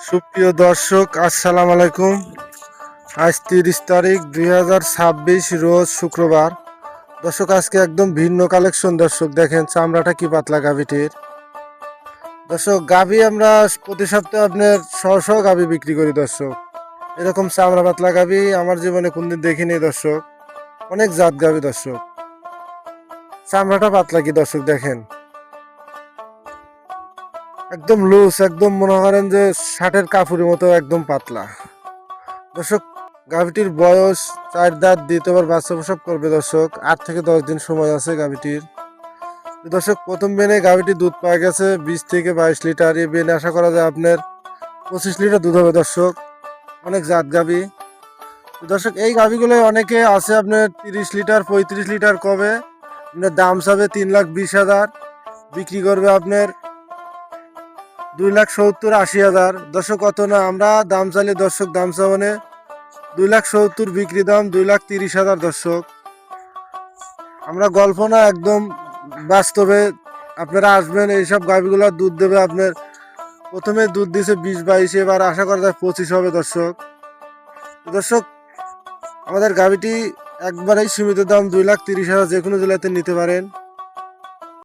সুপ্রিয় দর্শক, আসসালামু আলাইকুম। আজ 30 তারিখ 2026 রোজ শুক্রবার। দর্শক, আজকে একদম ভিন্ন কালেকশন। দর্শক দেখেন চামড়াটা কি পাতলা গাভীটির। দর্শক, গাভী আমরা প্রতি সপ্তাহে আপনার শহ গাভী বিক্রি করি। দর্শক, এরকম চামড়া পাতলা গাভী আমার জীবনে কোনদিন দেখিনি। দর্শক, অনেক জাত গাভী। দর্শক, চামড়াটা পাতলা কি দর্শক দেখেন, একদম লুজ, একদম মনে করেন যে শার্টের কাপড়ের মতো একদম পাতলা। দর্শক, গাভীটির বয়স 4 দাঁত, দ্বিতীয়বার বাচ্চা প্রসব করবে। দর্শক, 8 থেকে 10 দিন সময় আছে গাভীটির। দর্শক, প্রথম বেনে গাভীটি দুধ পাওয়া গেছে 20 থেকে 22 লিটার। এই বেনে আশা করা যায় আপনার 25 লিটার দুধ হবে। দর্শক, অনেক জাত গাভী। দর্শক, এই গাভীগুলো অনেকে আছে আপনার 30 লিটার 35 লিটার কবে। আপনার দাম চাবে 3,20,000, বিক্রি করবে আপনার 2,70,000-80,000। দর্শক, কত না আমরা দাম চাইলে দর্শক দাম চাবনে 2,70,000, বিক্রি দাম 2,30,000। দর্শক, আমরা গল্প না, একদম বাস্তবে আপনারা আসবেন। এইসব গাভীগুলা দুধ দেবে আপনার, প্রথমে দুধ দিছে 20-22, এবার আশা করা যায় 25 হবে। দর্শক, দর্শক আমাদের গাভীটি একবারেই সীমিত দাম 2,30,000, যে কোনো জেলাতে নিতে পারেন।